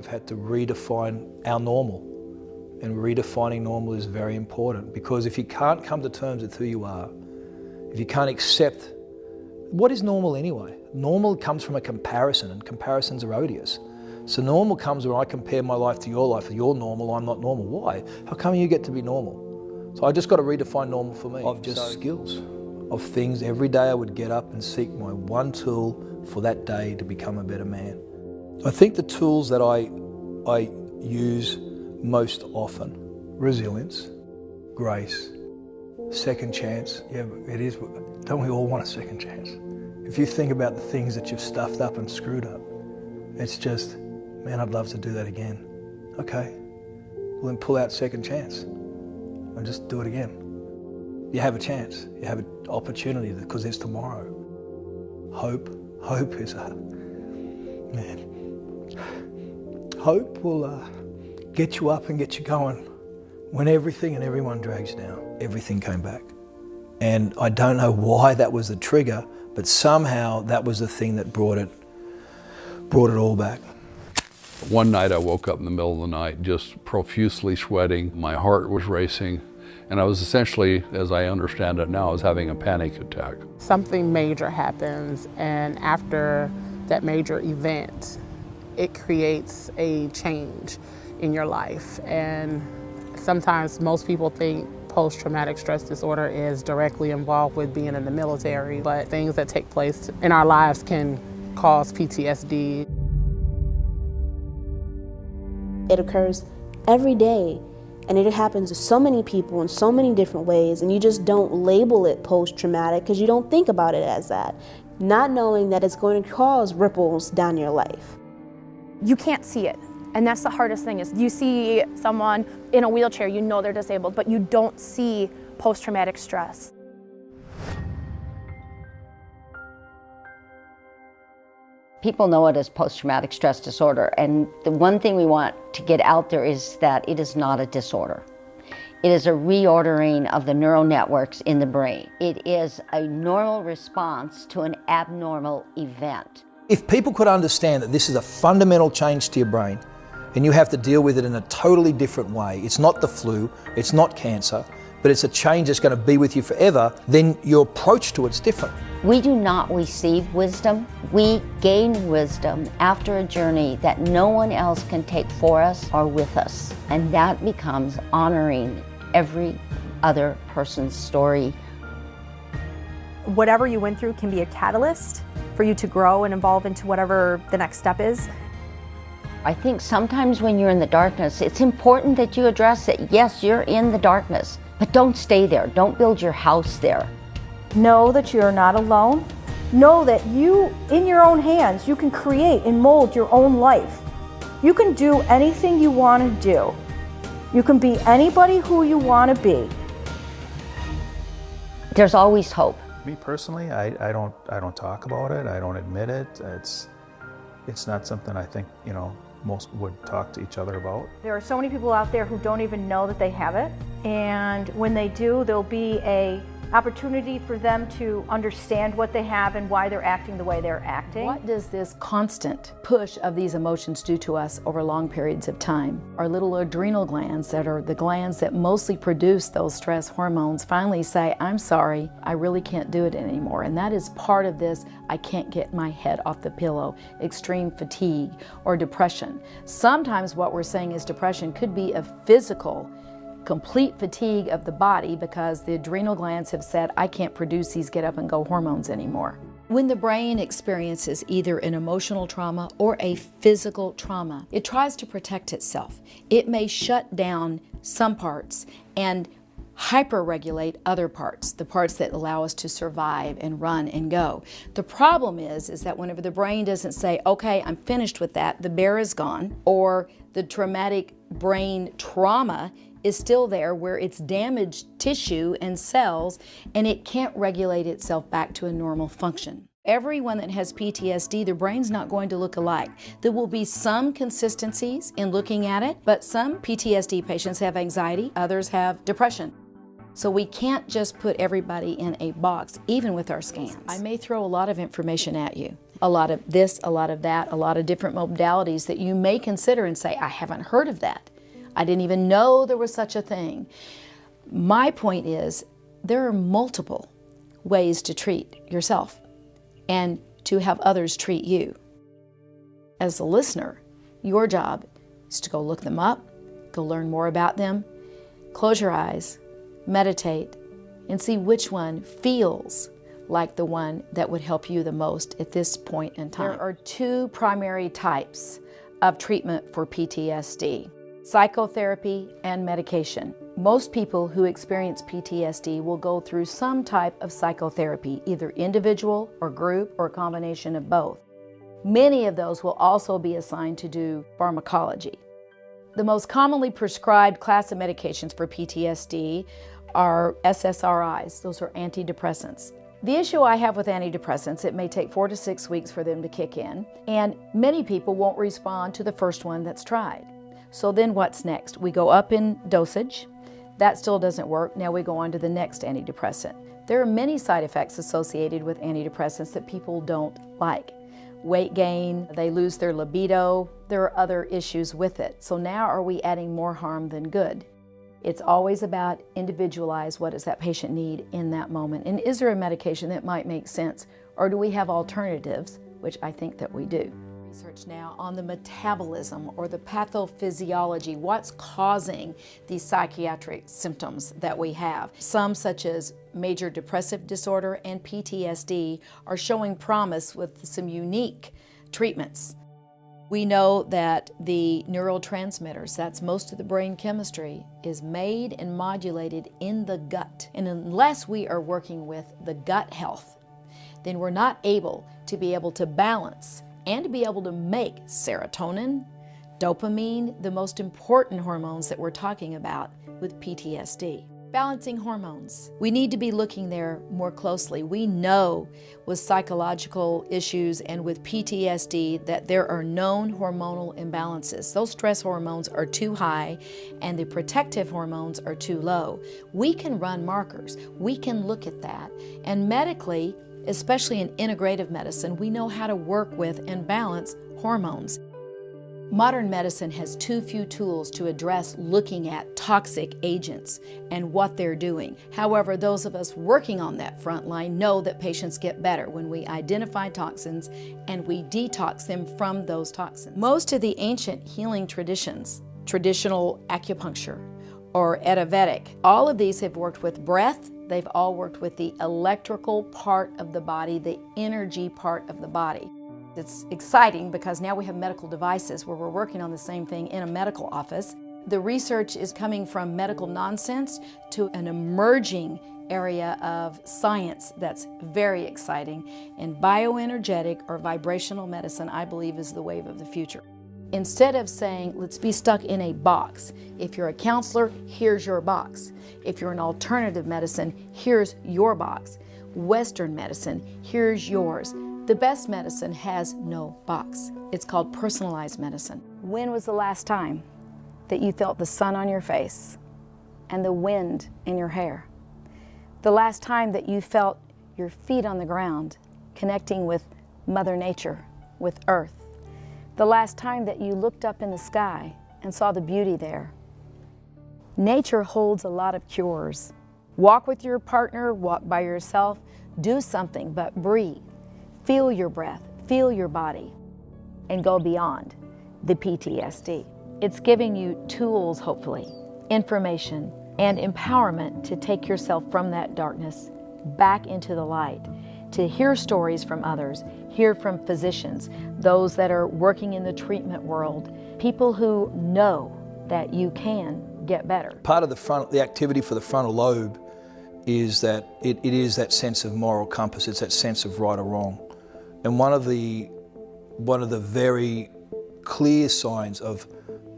we've had to redefine our normal. And redefining normal is very important, because if you can't come to terms with who you are, if you can't accept, what is normal anyway? Normal comes from a comparison, and comparisons are odious. So normal comes where I compare my life to your life. You're normal, I'm not normal. Why? How come you get to be normal? So I just got to redefine normal for me. Of just skills, of things. Every day I would get up and seek my one tool for that day to become a better man. I think the tools that I use most often: resilience, grace, second chance. Yeah, it is. Don't we all want a second chance? If you think about the things that you've stuffed up and screwed up, it's just, man, I'd love to do that again. Okay, well then pull out second chance and just do it again. You have a chance, you have an opportunity, because there's tomorrow. Hope is hope will get you up and get you going. When everything and everyone drags you down, everything came back. And I don't know why that was the trigger, but somehow that was the thing that brought it all back. One night I woke up in the middle of the night just profusely sweating. My heart was racing, and I was essentially, as I understand it now, I was having a panic attack. Something major happens, and after that major event, it creates a change in your life. And sometimes most people think post-traumatic stress disorder is directly involved with being in the military, but things that take place in our lives can cause PTSD. It occurs every day, and it happens to so many people in so many different ways, and you just don't label it post-traumatic because you don't think about it as that, not knowing that it's going to cause ripples down your life. You can't see it. And that's the hardest thing, is you see someone in a wheelchair, you know they're disabled, but you don't see post-traumatic stress. People know it as post-traumatic stress disorder, and the one thing we want to get out there is that it is not a disorder. It is a reordering of the neural networks in the brain. It is a normal response to an abnormal event. If people could understand that this is a fundamental change to your brain, and you have to deal with it in a totally different way. It's not the flu, it's not cancer, but it's a change that's going to be with you forever, then your approach to it's different. We do not receive wisdom. We gain wisdom after a journey that no one else can take for us or with us. And that becomes honoring every other person's story. Whatever you went through can be a catalyst for you to grow and evolve into whatever the next step is. I think sometimes when you're in the darkness, it's important that you address it. Yes, you're in the darkness, but don't stay there. Don't build your house there. Know that you're not alone. Know that you, in your own hands, you can create and mold your own life. You can do anything you want to do. You can be anybody who you want to be. There's always hope. Me personally, I don't talk about it. I don't admit it. It's not something I think, most would talk to each other about. There are so many people out there who don't even know that they have it, and when they do, there'll be an opportunity for them to understand what they have and why they're acting the way they're acting. What does this constant push of these emotions do to us over long periods of time? Our little adrenal glands, that are the glands that mostly produce those stress hormones, finally say, I'm sorry, I really can't do it anymore. And that is part of this, I can't get my head off the pillow, extreme fatigue or depression. Sometimes what we're saying is depression could be a physical complete fatigue of the body because the adrenal glands have said, I can't produce these get up and go hormones anymore. When the brain experiences either an emotional trauma or a physical trauma, it tries to protect itself. It may shut down some parts and hyper-regulate other parts, the parts that allow us to survive and run and go. The problem is that whenever the brain doesn't say, okay, I'm finished with that, the bear is gone, or the traumatic brain trauma is still there where it's damaged tissue and cells and it can't regulate itself back to a normal function. Everyone that has PTSD, their brain's not going to look alike. There will be some consistencies in looking at it, but some PTSD patients have anxiety, others have depression. So we can't just put everybody in a box, even with our scans. I may throw a lot of information at you, a lot of this, a lot of that, a lot of different modalities that you may consider and say, I haven't heard of that. I didn't even know there was such a thing. My point is, there are multiple ways to treat yourself and to have others treat you. As a listener, your job is to go look them up, go learn more about them, close your eyes, meditate, and see which one feels like the one that would help you the most at this point in time. There are two primary types of treatment for PTSD: psychotherapy and medication. Most people who experience PTSD will go through some type of psychotherapy, either individual or group or a combination of both. Many of those will also be assigned to do pharmacology. The most commonly prescribed class of medications for PTSD are SSRIs. Those are antidepressants. The issue I have with antidepressants, it may take 4 to 6 weeks for them to kick in, and many people won't respond to the first one that's tried. So then what's next? We go up in dosage. That still doesn't work. Now we go on to the next antidepressant. There are many side effects associated with antidepressants that people don't like. Weight gain, they lose their libido, there are other issues with it. So now are we adding more harm than good? It's always about individualize what does that patient need in that moment. And is there a medication that might make sense? Or do we have alternatives, which I think that we do. Research now on the metabolism or the pathophysiology, what's causing these psychiatric symptoms that we have. Some, such as major depressive disorder and PTSD, are showing promise with some unique treatments. We know that the neurotransmitters, that's most of the brain chemistry, is made and modulated in the gut. And unless we are working with the gut health, then we're not able to balance and to be able to make serotonin, dopamine, the most important hormones that we're talking about with PTSD. Balancing hormones. We need to be looking there more closely. We know with psychological issues and with PTSD that there are known hormonal imbalances. Those stress hormones are too high and the protective hormones are too low. We can run markers. We can look at that. And medically, especially in integrative medicine, we know how to work with and balance hormones. Modern medicine has too few tools to address looking at toxic agents and what they're doing. However, those of us working on that front line know that patients get better when we identify toxins and we detox them from those toxins. Most of the ancient healing traditions, traditional acupuncture or Ayurvedic, all of these have worked with breath. They've all worked with the electrical part of the body, the energy part of the body. It's exciting because now we have medical devices where we're working on the same thing in a medical office. The research is coming from medical nonsense to an emerging area of science that's very exciting. And bioenergetic or vibrational medicine, I believe, is the wave of the future. Instead of saying, let's be stuck in a box. If you're a counselor, here's your box. If you're an alternative medicine, here's your box. Western medicine, here's yours. The best medicine has no box. It's called personalized medicine. When was the last time that you felt the sun on your face and the wind in your hair? The last time that you felt your feet on the ground connecting with Mother Nature, with Earth? The last time that you looked up in the sky and saw the beauty there? Nature holds a lot of cures. Walk with your partner, walk by yourself, do something but breathe. Feel your breath, feel your body, and go beyond the PTSD. It's giving you tools, hopefully, information, and empowerment to take yourself from that darkness back into the light, to hear stories from others, hear from physicians, those that are working in the treatment world, people who know that you can get better. Part of the activity for the frontal lobe is that it is that sense of moral compass, it's that sense of right or wrong. And one of the very clear signs of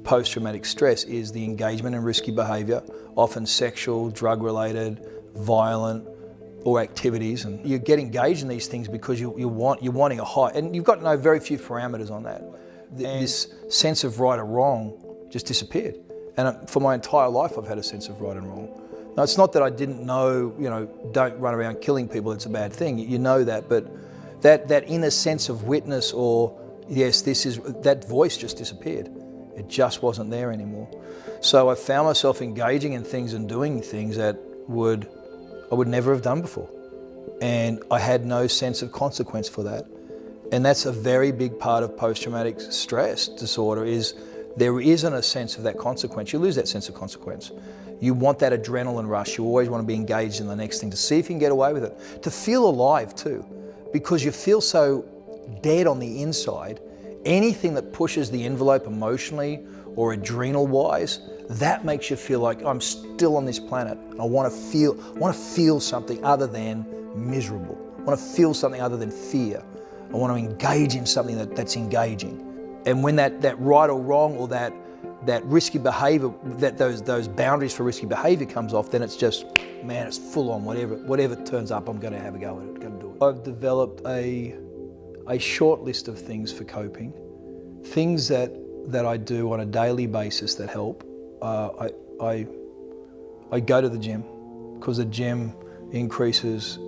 post-traumatic stress is the engagement in risky behaviour, often sexual, drug-related, violent, or activities. And you get engaged in these things because you're wanting a high, and you've got to know very few parameters on that. This sense of right or wrong just disappeared. And for my entire life, I've had a sense of right and wrong. Now, it's not that I didn't know, don't run around killing people, it's a bad thing. You know that, but that inner sense of witness or, yes, that voice just disappeared. It just wasn't there anymore. So I found myself engaging in things and doing things that I would never have done before. And I had no sense of consequence for that. And that's a very big part of post-traumatic stress disorder is there isn't a sense of that consequence. You lose that sense of consequence. You want that adrenaline rush. You always want to be engaged in the next thing to see if you can get away with it. To feel alive too, because you feel so dead on the inside. Anything that pushes the envelope emotionally or adrenal-wise, that makes you feel like I'm still on this planet. I want to feel something other than miserable. I want to feel something other than fear. I want to engage in something that's engaging. And when that right or wrong or that risky behavior, those boundaries for risky behavior comes off, then it's just, man, it's full on. Whatever turns up, I'm going to have a go at it. Going to do it. I've developed a short list of things for coping, things that I do on a daily basis that help. I go to the gym because the gym increases,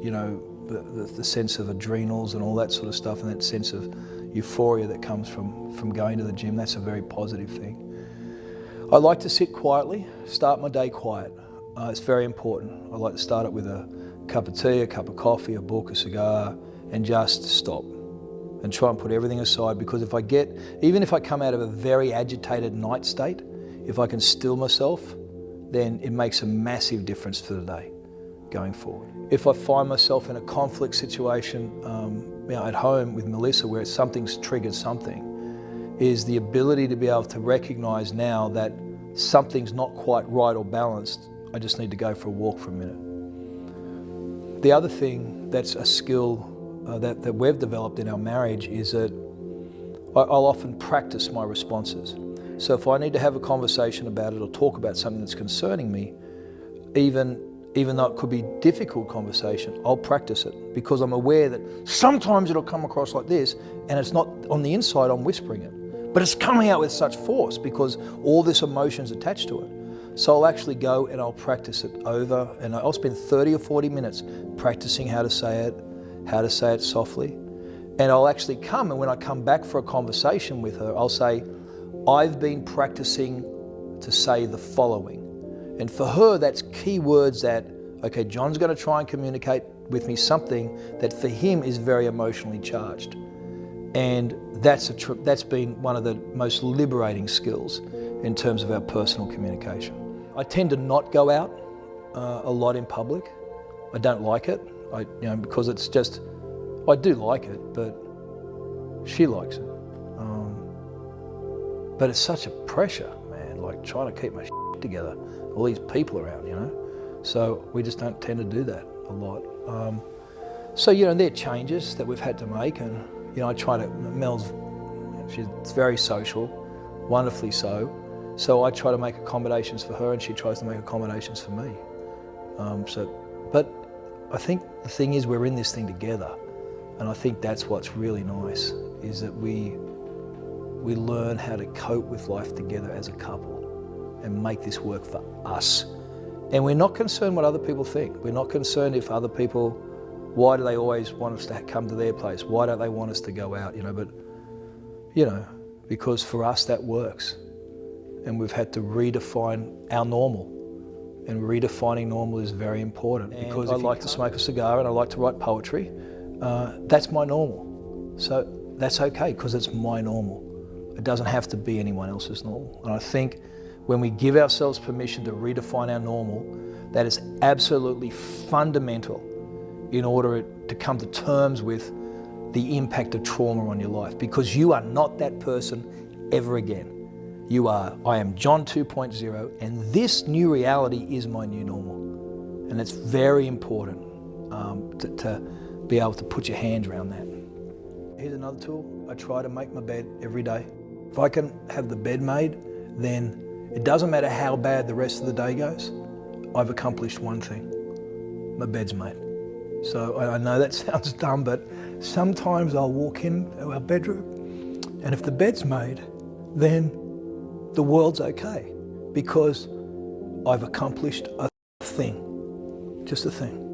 the sense of adrenals and all that sort of stuff, and that sense of euphoria that comes from going to the gym. That's a very positive thing. I like to sit quietly, start my day quiet. It's very important. I like to start it with a cup of tea, a cup of coffee, a book, a cigar, and just stop and try and put everything aside, because even if I come out of a very agitated night state, if I can still myself, then it makes a massive difference for the day going forward. If I find myself in a conflict situation at home with Melissa where something's triggered something, is the ability to be able to recognize now that something's not quite right or balanced. I just need to go for a walk for a minute. The other thing that's a skill that we've developed in our marriage is that I'll often practice my responses. So if I need to have a conversation about it or talk about something that's concerning me, even though it could be a difficult conversation, I'll practice it, because I'm aware that sometimes it'll come across like this and it's not on the inside, I'm whispering it. But it's coming out with such force because all this emotion's attached to it. So I'll actually go and I'll practice it over, and I'll spend 30 or 40 minutes practicing how to say it softly. And I'll actually come, and when I come back for a conversation with her, I'll say, I've been practicing to say the following. And for her, that's key words that, okay, John's going to try and communicate with me something that for him is very emotionally charged. And that's been one of the most liberating skills in terms of our personal communication. I tend to not go out a lot in public. I don't like it, because it's just, I do like it, but she likes it. But it's such a pressure, man, like trying to keep my shit together, all these people around, So we just don't tend to do that a lot. So, there are changes that we've had to make, and, I try to, she's very social, wonderfully so. So I try to make accommodations for her and she tries to make accommodations for me. But I think the thing is we're in this thing together, and I think that's what's really nice, is that we learn how to cope with life together as a couple and make this work for us. And we're not concerned what other people think. We're not concerned if other people, why do they always want us to come to their place? Why don't they want us to go out? But because for us that works. And we've had to redefine our normal. And redefining normal is very important. And because I like to smoke a cigar and I like to write poetry, that's my normal. So that's okay, because it's my normal. It doesn't have to be anyone else's normal. And I think when we give ourselves permission to redefine our normal, that is absolutely fundamental in order to come to terms with the impact of trauma on your life, because you are not that person ever again. I am John 2.0, and this new reality is my new normal. And it's very important to be able to put your hands around that. Here's another tool. I try to make my bed every day. If I can have the bed made, then it doesn't matter how bad the rest of the day goes, I've accomplished one thing. My bed's made. So I know that sounds dumb, but sometimes I'll walk into our bedroom, and if the bed's made, then the world's okay, because I've accomplished a thing, just a thing.